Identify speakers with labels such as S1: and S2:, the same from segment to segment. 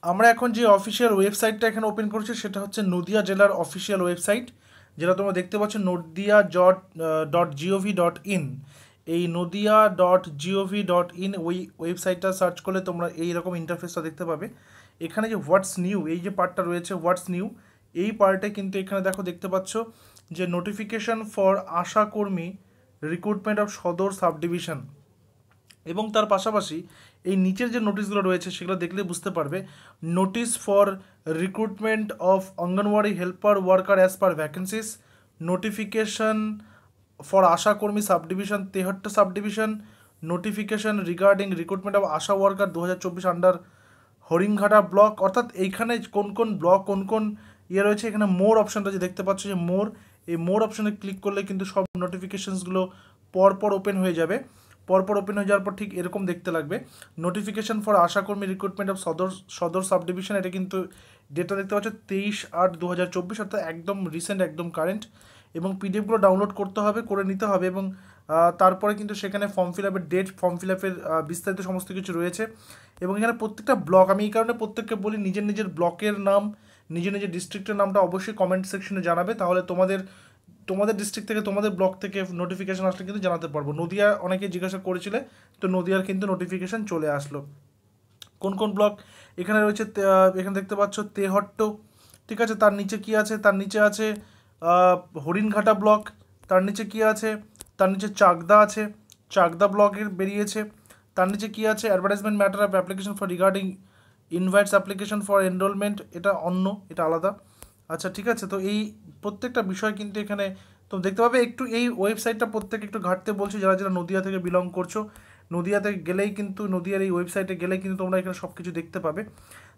S1: আমরা এখন যে অফিসিয়াল ওয়েবসাইটটা এখানে ওপেন করছি সেটা হচ্ছে নদিয়া জেলার অফিসিয়াল ওয়েবসাইট, যেটা তোমরা দেখতে পাচ্ছ নদিয়া .gov.in। এই নদিয়া.gov.in ওই ওয়েবসাইটটা সার্চ করলে তোমরা এইরকম ইন্টারফেসটা দেখতে পাবে। এখানে যে হোয়াটস নিউ এই যে পার্টটা রয়েছে হোয়াটস নিউ, এই পার্টে কিন্তু এখানে দেখো দেখতে পাচ্ছ যে নোটিফিকেশন ফর আশাকর্মী রিক্রুটমেন্ট অফ সদর সাব ডিভিশন, এবং তার পাশাপাশি এই নিচের যে নোটিশগুলো রয়েছে সেগুলো দেখলে বুঝতে পারবে notice for recruitment of Anganwadi helper worker as per vacancies, notification for Asha কর্মী sub division 73 sub division, notification regarding recruitment of Asha worker 2024 under Haringhata block. অর্থাৎ এইখানে কোন কোন ব্লক কোন কোন ইয়ে রয়েছে, এখানে মোর অপশানটা যে দেখতে পাচ্ছ যে মোর, এই মোর অপশানে ক্লিক করলে কিন্তু সব নোটিফিকেশানসগুলো পরপর ওপেন হয়ে যাবে। পরপর ওপেন হয়ে যাওয়ার পর ঠিক এরকম দেখতে লাগবে নোটিফিকেশন ফর আশাকর্মী রিক্রুটমেন্ট অফ সদর সাব ডিভিশন। এটা কিন্তু ডেটটা দেখতে পাচ্ছ 23/8/2024, অর্থাৎ একদম রিসেন্ট একদম কারেন্ট। এবং পিডিএফগুলো ডাউনলোড করতে হবে, করে নিতে হবে, এবং তারপরে কিন্তু সেখানে ফর্ম ফিল আপের ডেট, ফর্ম ফিল আপের বিস্তারিত সমস্ত কিছু রয়েছে। এবং এখানে প্রত্যেকটা ব্লক, আমি এই কারণে প্রত্যেককে বলি নিজের নিজের ব্লকের নাম, নিজের নিজের ডিস্ট্রিক্টের নামটা অবশ্যই কমেন্ট সেকশনে জানাবে, তাহলে তোমাদের তোমাদের ডিস্ট্রিক্ট থেকে তোমাদের ব্লক থেকে নোটিফিকেশান আসলে কিন্তু জানাতে পারবো। নদিয়া অনেকে জিজ্ঞাসা করেছিলে, তো নদিয়ার কিন্তু নোটিফিকেশান চলে আসলো। কোন কোন ব্লক এখানে রয়েছে, এখানে দেখতে পাচ্ছ তেহট্ট, ঠিক আছে। তার নিচে কি আছে, তার নিচে আছে হরিণঘাটা ব্লক। তার নিচে কি আছে, তার নিচে চাকদা আছে, চাকদা ব্লকের বেরিয়েছে। তার নিচে কি আছে, advertisement matter of application for regarding invites application for enrolment, এটা অন্য, এটা আলাদা। আচ্ছা ঠিক আছে, তো এই প্রত্যেকটা বিষয় কিন্তু এখানে তো দেখতে পাবে। একটু এই ওয়েবসাইটটা প্রত্যেকে একটু ঘাঁটতে বলছি, যারা যারা নদিয়া থেকে বিলং করছো, নদিয়াতে গেলেই কিন্তু নদিয়ার এই ওয়েবসাইটে গেলেই কিন্তু তোমরা এখানে সব কিছু দেখতে পাবে।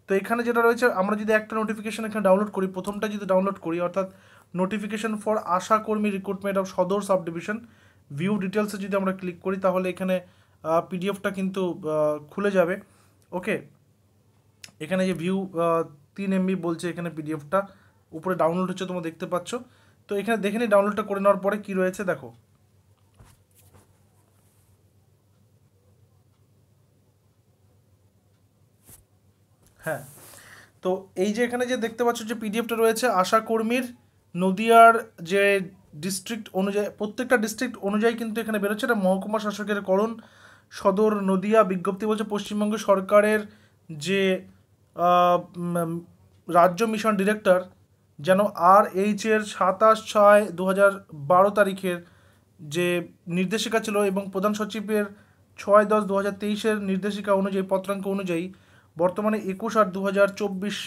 S1: তো এখানে যেটা রয়েছে, আমরা যদি একটা নোটিফিকেশন এখানে ডাউনলোড করি, প্রথমটা যদি ডাউনলোড করি, অর্থাৎ নোটিফিকেশন ফর আশা কর্মী রিক্রুটমেন্ট অফ সদর সাব ডিভিশন, ভিউ ডিটেলসে যদি আমরা ক্লিক করি তাহলে এখানে পিডিএফটা কিন্তু খুলে যাবে। ওকে, এখানে যে ভিউ 3 MB বলছে, এখানে পিডিএফটা উপরে ডাউনলোড হচ্ছে তোমরা দেখতে পাচ্ছ। তো এখানে দেখে নিই ডাউনলোডটা করে নেওয়ার পরে কি রয়েছে, দেখো। হ্যাঁ, তো এই যে এখানে যে দেখতে পাচ্ছ যে পিডিএফটা রয়েছে আশা কর্মীর নদিয়ার যে ডিস্ট্রিক্ট অনুযায়ী, প্রত্যেকটা ডিস্ট্রিক্ট অনুযায়ী কিন্তু এখানে বেরোচ্ছে। এটা মহকুমা শাসকের করণ সদর নদিয়া বিজ্ঞপ্তি বলছে পশ্চিমবঙ্গ সরকারের যে রাজ্য মিশন ডিরেক্টর যেন RH-এর 27/6/2012 তারিখের যে নির্দেশিকা ছিল, এবং প্রধান সচিবের 6/10/2023-এর নির্দেশিকা অনুযায়ী পত্রাঙ্ক অনুযায়ী বর্তমানে 21/8/2024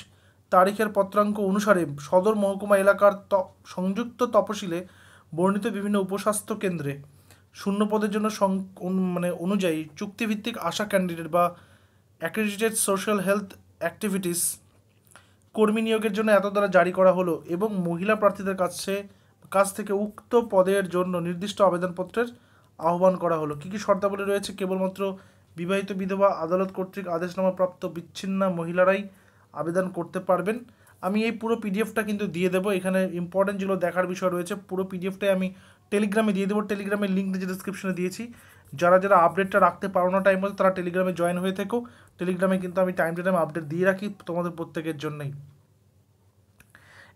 S1: তারিখের পত্রাঙ্ক অনুসারে সদর মহকুমা এলাকার সংযুক্ত তপশিলে বর্ণিত বিভিন্ন উপস্বাস্থ্য কেন্দ্রে শূন্য পদের জন্য মানে অনুযায়ী চুক্তিভিত্তিক আশা ক্যান্ডিডেট বা অ্যাক্রেডিটেড সোশ্যাল হেলথ অ্যাক্টিভিটিস কর্মী নিয়োগের জন্য এত দ্বারা জারি করা হলো, এবং মহিলা প্রার্থীদের কাছ থেকে উক্ত পদের জন্য নির্দিষ্ট আবেদনপত্রের আহ্বান করা হলো। কী কী শর্তাবলী রয়েছে, কেবলমাত্র বিবাহিত বিধবা আদালত কর্তৃক আদেশনামা প্রাপ্ত বিচ্ছিন্না মহিলারাই আবেদন করতে পারবেন। আমি এই পুরো পিডিএফটা কিন্তু দিয়ে দেবো, এখানে ইম্পর্টেন্ট যেগুলো দেখার বিষয় রয়েছে পুরো পিডিএফটাই আমি টেলিগ্রামে দিয়ে দেবো। টেলিগ্রামের লিঙ্ক যে ডিসক্রিপশনে দিয়েছি, যারা যারা আপডেটটা রাখতে পারো না টাইম মতো তারা টেলিগ্রামে জয়েন হয়ে থেকো। টেলিগ্রামে কিন্তু আমি টাইম টু টাইম আপডেট দিয়ে রাখি তোমাদের প্রত্যেকের জন্যই।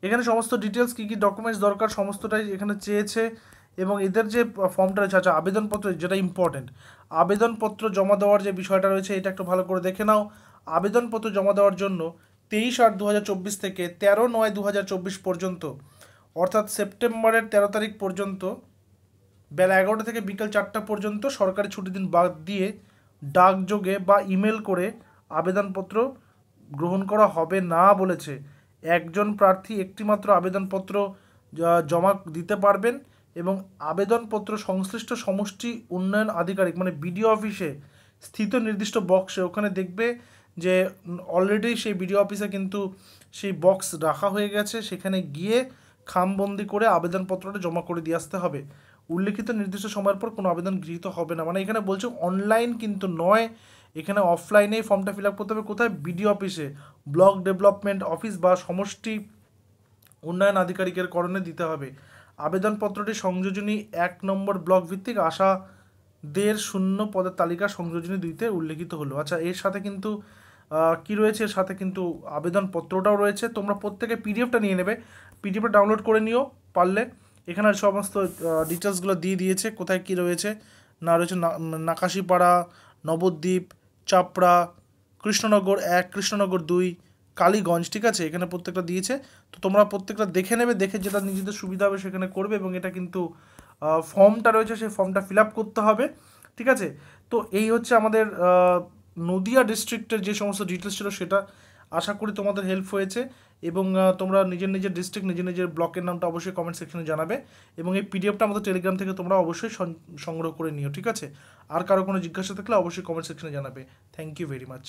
S1: এখানে সমস্ত ডিটেলস কী কী ডকুমেন্টস দরকার সমস্তটাই এখানে চেয়েছে, এবং এদের যে ফর্মটা রয়েছে, আচ্ছা আবেদনপত্র যেটা ইম্পর্টেন্ট, আবেদনপত্র জমা দেওয়ার যে বিষয়টা রয়েছে এটা একটু ভালো করে দেখে নাও। আবেদনপত্র জমা দেওয়ার জন্য 23/8/2024 থেকে 13/9/2024 পর্যন্ত, অর্থাৎ সেপ্টেম্বরের 13 তারিখ পর্যন্ত বেলা 11টা থেকে বিকেল 4টা পর্যন্ত সরকারি ছুটির দিন বাদ দিয়ে ডাকযোগে বা ইমেল করে আবেদনপত্র গ্রহণ করা হবে না বলেছে। একজন প্রার্থী একটিমাত্র আবেদনপত্র জমা দিতে পারবেন, এবং আবেদনপত্র সংশ্লিষ্ট সমষ্টি উন্নয়ন আধিকারিক মানে বিডিও অফিসে স্থিত নির্দিষ্ট বক্সে, ওখানে দেখবে যে অলরেডি সেই বিডিও অফিসে কিন্তু সেই বক্স রাখা হয়ে গেছে, সেখানে গিয়ে খামবন্দি করে আবেদনপত্রটা জমা করে দিয়ে আসতে হবে। উল্লেখিত নির্দিষ্ট সময়ের পর কোনো আবেদন গৃহীত হবে না, মানে এখানে বলছে অনলাইন কিন্তু নয়, এখানে অফলাইনেই ফর্মটা ফিল আপ করতে হবে। কোথায়, বিডিও অফিসে, ব্লক ডেভেলপমেন্ট অফিস বা সমষ্টি উন্নয়ন আধিকারিকের করণে দিতে হবে। আবেদনপত্রটি সংযোজনী 1 নম্বর ব্লক ভিত্তিক আশাদের শূন্য পদের তালিকা সংযোজনী 2-তে উল্লেখিত হলো। আচ্ছা, এর সাথে কিন্তু কি রয়েছে, এর সাথে কিন্তু আবেদনপত্রটাও রয়েছে। তোমরা প্রত্যেকে পিডিএফটা নিয়ে নেবে, পিডিএফটা ডাউনলোড করে নিও পারলে। এখানে সমস্ত ডিটেলসগুলো দিয়ে দিয়েছে, কোথায় কি রয়েছে না রয়েছে। নাকাশিপাড়া, নবদ্বীপ, চাপড়া, কৃষ্ণনগর 1, কৃষ্ণনগর 2, কালীগঞ্জ, ঠিক আছে, এখানে প্রত্যেকটা দিয়েছে। তো তোমরা প্রত্যেকটা দেখে নেবে, দেখে যেটা নিজেদের সুবিধা হবে সেখানে করবে। এবং এটা কিন্তু ফর্মটা রয়েছে, সেই ফর্মটা ফিল আপ করতে হবে, ঠিক আছে। তো এই হচ্ছে আমাদের নদিয়া ডিস্ট্রিক্টের যে সমস্ত ডিটেলস ছিল সেটা। আশা করি তোমাদের হেল্প হয়েছে। এবং তোমরা নিজের নিজের ডিস্ট্রিক্ট, নিজের নিজের ব্লকের নামটা অবশ্যই কমেন্ট সেকশনে জানাবে। এবং এই পিডিএফটা আমাদের টেলিগ্রাম থেকে তোমরা অবশ্যই সংগ্রহ করে নিও, ঠিক আছে। আর কারো কোনো জিজ্ঞাসা থাকলে অবশ্যই কমেন্ট সেকশনে জানাবে। Thank you very much.